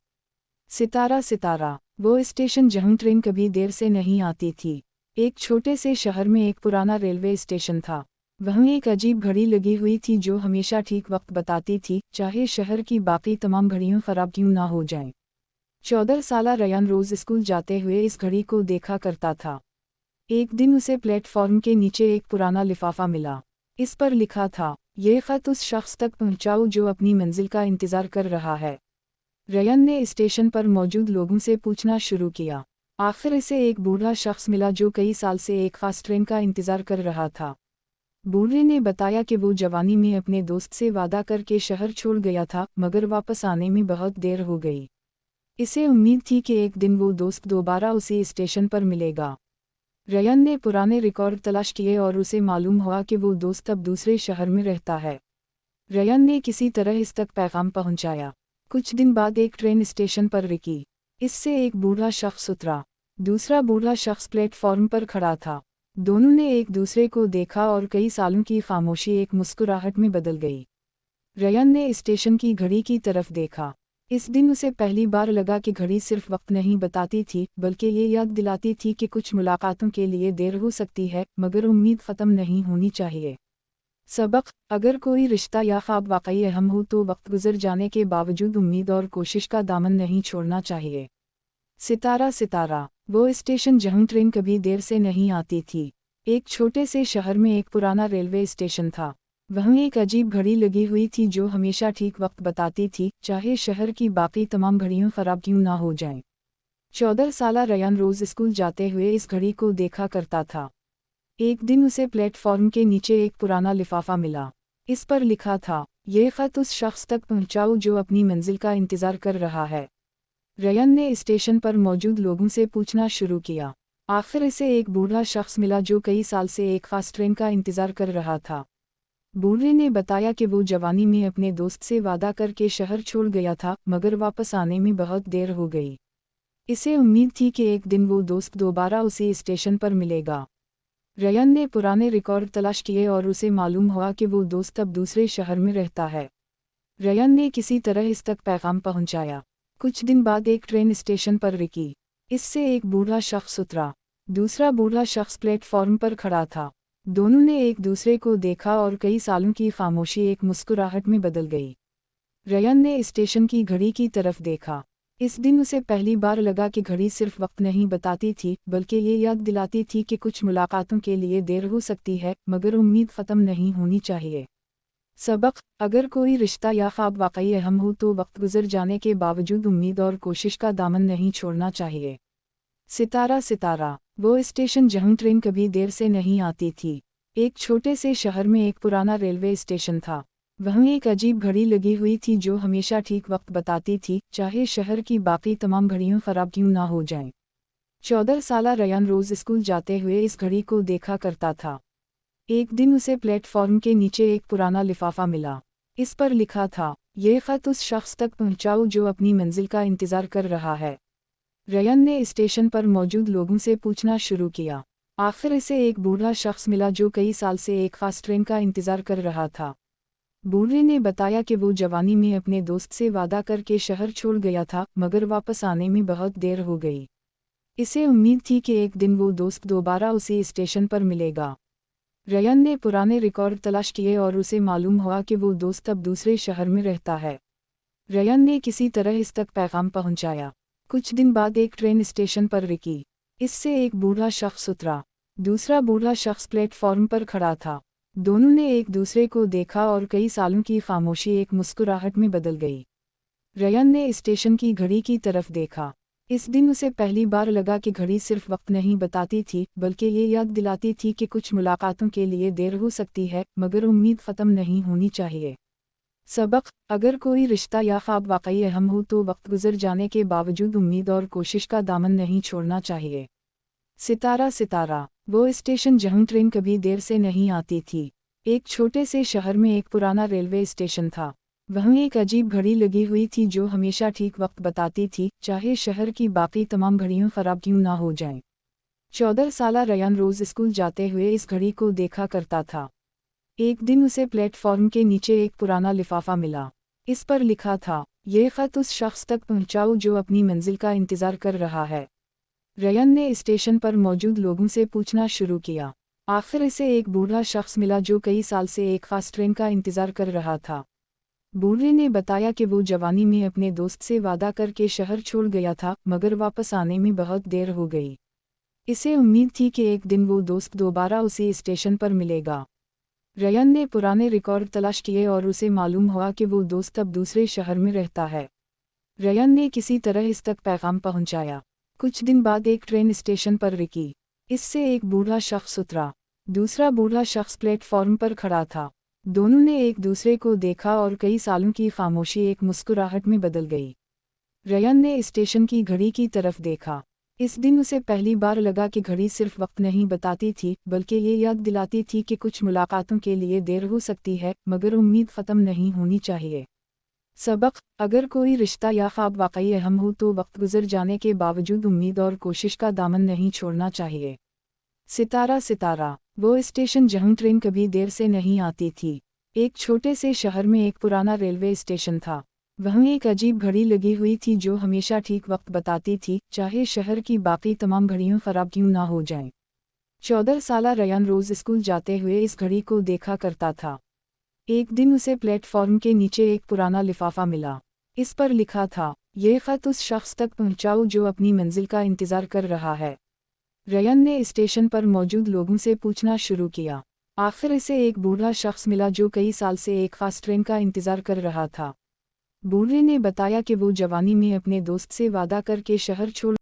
सितारा। वो स्टेशन जहां ट्रेन कभी देर से नहीं आती थी। एक छोटे से शहर में एक पुराना रेलवे स्टेशन था। वहाँ एक अजीब घड़ी लगी हुई थी जो हमेशा ठीक वक्त बताती थी, चाहे शहर की बाकी तमाम घड़ियाँ खराब क्यों ना हो जाएं। 14 साला रयान रोज स्कूल जाते हुए इस घड़ी को देखा करता था। एक दिन उसे प्लेटफॉर्म के नीचे एक पुराना लिफाफा मिला। इस पर लिखा था, ये खत उस शख्स तक पहुंचाओ जो अपनी मंजिल का इंतजार कर रहा है। रयान ने स्टेशन पर मौजूद लोगों से पूछना शुरू किया। आखिर इसे एक बूढ़ा शख्स मिला जो कई साल से एक खास ट्रेन का इंतजार कर रहा था। बूढ़े ने बताया कि वो जवानी में अपने दोस्त से वादा करके शहर छोड़ गया था, मगर वापस आने में बहुत देर हो गई। इसे उम्मीद थी कि एक दिन वो दोस्त दोबारा उसी स्टेशन पर मिलेगा। रयान ने पुराने रिकॉर्ड तलाश किए और उसे मालूम हुआ कि वो दोस्त अब दूसरे शहर में रहता है। रयान ने किसी तरह इस तक पैगाम पहुंचाया। कुछ दिन बाद एक ट्रेन स्टेशन पर रुकी। इससे एक बूढ़ा शख्स उतरा। दूसरा बूढ़ा शख्स प्लेटफॉर्म पर खड़ा था। दोनों ने एक दूसरे को देखा और कई सालों की खामोशी एक मुस्कुराहट में बदल गई। रयान ने स्टेशन की घड़ी की तरफ देखा। इस दिन उसे पहली बार लगा कि घड़ी सिर्फ वक्त नहीं बताती थी, बल्कि ये याद दिलाती थी कि कुछ मुलाकातों के लिए देर हो सकती है, मगर उम्मीद ख़त्म नहीं होनी चाहिए। सबक: अगर कोई रिश्ता या ख्वाब वाकई अहम हो तो वक्त गुजर जाने के बावजूद उम्मीद और कोशिश का दामन नहीं छोड़ना चाहिए। सितारा। वो स्टेशन जहां ट्रेन कभी देर से नहीं आती थी। एक छोटे से शहर में एक पुराना रेलवे स्टेशन था। वहाँ एक अजीब घड़ी लगी हुई थी जो हमेशा ठीक वक्त बताती थी, चाहे शहर की बाकी तमाम घड़ियाँ खराब क्यों ना हो जाएं। 14 साला रयान रोज स्कूल जाते हुए इस घड़ी को देखा करता था। एक दिन उसे प्लेटफॉर्म के नीचे एक पुराना लिफाफा मिला। इस पर लिखा था, ये खत उस शख्स तक पहुंचाओ जो अपनी मंजिल का इंतजार कर रहा है। रयान ने स्टेशन पर मौजूद लोगों से पूछना शुरू किया। आखिर इसे एक बूढ़ा शख्स मिला जो कई साल से एक खास ट्रेन का इंतजार कर रहा था। बूढ़े ने बताया कि वो जवानी में अपने दोस्त से वादा करके शहर छोड़ गया था, मगर वापस आने में बहुत देर हो गई। इसे उम्मीद थी कि एक दिन वो दोस्त दोबारा उसी स्टेशन पर मिलेगा। रयान ने पुराने रिकॉर्ड तलाश किए और उसे मालूम हुआ कि वो दोस्त अब दूसरे शहर में रहता है। रयान ने किसी तरह इस तक पैगाम पहुंचाया। कुछ दिन बाद एक ट्रेन स्टेशन पर रुकी। इससे एक बूढ़ा शख्स उतरा। दूसरा बूढ़ा शख्स प्लेटफॉर्म पर खड़ा था। दोनों ने एक दूसरे को देखा और कई सालों की खामोशी एक मुस्कुराहट में बदल गई। रयान ने स्टेशन की घड़ी की तरफ देखा। इस दिन उसे पहली बार लगा कि घड़ी सिर्फ वक्त नहीं बताती थी, बल्कि ये याद दिलाती थी कि कुछ मुलाकातों के लिए देर हो सकती है, मगर उम्मीद ख़त्म नहीं होनी चाहिए। सबक: अगर कोई रिश्ता या ख्वाब वाकई अहम हो तो वक्त गुजर जाने के बावजूद उम्मीद और कोशिश का दामन नहीं छोड़ना चाहिए। सितारा सितारा: वो स्टेशन जहां ट्रेन कभी देर से नहीं आती थी। एक छोटे से शहर में एक पुराना रेलवे स्टेशन था। वहीं एक अजीब घड़ी लगी हुई थी जो हमेशा ठीक वक्त बताती थी, चाहे शहर की बाकी तमाम घड़ियां खराब क्यों ना हो जाएं। 14 साला रयान रोज स्कूल जाते हुए इस घड़ी को देखा करता था। एक दिन उसे प्लेटफॉर्म के नीचे एक पुराना लिफाफा मिला। इस पर लिखा था, ये खत उस शख्स तक पहुंचाओ जो अपनी मंजिल का इंतजार कर रहा है। रयान ने स्टेशन पर मौजूद लोगों से पूछना शुरू किया। आखिर इसे एक बूढ़ा शख्स मिला जो कई साल से एक खास ट्रेन का इंतजार कर रहा था। बूढ़े ने बताया कि वो जवानी में अपने दोस्त से वादा करके शहर छोड़ गया था, मगर वापस आने में बहुत देर हो गई। इसे उम्मीद थी कि एक दिन वो दोस्त दोबारा उसी स्टेशन पर मिलेगा। रयान ने पुराने रिकॉर्ड तलाश किए और उसे मालूम हुआ कि वो दोस्त अब दूसरे शहर में रहता है। रयान ने किसी तरह इस तक पैगाम पहुंचाया। कुछ दिन बाद एक ट्रेन स्टेशन पर रुकी। इससे एक बूढ़ा शख्स उतरा। दूसरा बूढ़ा शख्स प्लेटफॉर्म पर खड़ा था। दोनों ने एक दूसरे को देखा और कई सालों की खामोशी एक मुस्कुराहट में बदल गई। रयान ने स्टेशन की घड़ी की तरफ देखा। इस दिन उसे पहली बार लगा कि घड़ी सिर्फ वक्त नहीं बताती थी, बल्कि ये याद दिलाती थी कि कुछ मुलाकातों के लिए देर हो सकती है, मगर उम्मीद ख़त्म नहीं होनी चाहिए। सबक: अगर कोई रिश्ता या ख्वाब वाकई अहम हो तो वक्त गुजर जाने के बावजूद उम्मीद और कोशिश का दामन नहीं छोड़ना चाहिए। सितारा सितारा: वो स्टेशन जहां ट्रेन कभी देर से नहीं आती थी। एक छोटे से शहर में एक पुराना रेलवे स्टेशन था। वहीं एक अजीब घड़ी लगी हुई थी जो हमेशा ठीक वक्त बताती थी, चाहे शहर की बाकी तमाम घड़ियां खराब क्यों ना हो जाएं। 14 साला रयान रोज स्कूल जाते हुए इस घड़ी को देखा करता था। एक दिन उसे प्लेटफॉर्म के नीचे एक पुराना लिफाफा मिला। इस पर लिखा था, ये खत उस शख्स तक पहुंचाओ जो अपनी मंजिल का इंतजार कर रहा है। रयान ने स्टेशन पर मौजूद लोगों से पूछना शुरू किया। आखिर इसे एक बूढ़ा शख्स मिला जो कई साल से एक खास ट्रेन का इंतजार कर रहा था। बूढ़े ने बताया कि वो जवानी में अपने दोस्त से वादा करके शहर छोड़ गया था, मगर वापस आने में बहुत देर हो गई। इसे उम्मीद थी कि एक दिन वो दोस्त दोबारा उसी स्टेशन पर मिलेगा। रयान ने पुराने रिकॉर्ड तलाश किए और उसे मालूम हुआ कि वो दोस्त अब दूसरे शहर में रहता है। रयान ने किसी तरह इस तक पैगाम पहुंचाया। कुछ दिन बाद एक ट्रेन स्टेशन पर रुकी। इससे एक बूढ़ा शख्स उतरा। दूसरा बूढ़ा शख्स प्लेटफॉर्म पर खड़ा था। दोनों ने एक दूसरे को देखा और कई सालों की खामोशी एक मुस्कुराहट में बदल गई। रयान ने स्टेशन की घड़ी की तरफ देखा। इस दिन उसे पहली बार लगा कि घड़ी सिर्फ वक्त नहीं बताती थी, बल्कि ये याद दिलाती थी कि कुछ मुलाकातों के लिए देर हो सकती है, मगर उम्मीद ख़त्म नहीं होनी चाहिए। सबक: अगर कोई रिश्ता या ख्वाब वाकई अहम हो तो वक्त गुजर जाने के बावजूद उम्मीद और कोशिश का दामन नहीं छोड़ना चाहिए। सितारा सितारा: वो स्टेशन जहां ट्रेन कभी देर से नहीं आती थी। एक छोटे से शहर में एक पुराना रेलवे स्टेशन था। वहीं एक अजीब घड़ी लगी हुई थी जो हमेशा ठीक वक्त बताती थी, चाहे शहर की बाकी तमाम घड़ियां खराब क्यों ना हो जाएं। 14 साला रयान रोज स्कूल जाते हुए इस घड़ी को देखा करता था। एक दिन उसे प्लेटफॉर्म के नीचे एक पुराना लिफाफा मिला। इस पर लिखा था, ये खत उस शख्स तक पहुंचाओ जो अपनी मंजिल का इंतजार कर रहा है। रयान ने स्टेशन पर मौजूद लोगों से पूछना शुरू किया। आखिर इसे एक बूढ़ा शख्स मिला जो कई साल से एक खास ट्रेन का इंतजार कर रहा था। बूढ़े ने बताया कि वो जवानी में अपने दोस्त से वादा करके शहर छोड़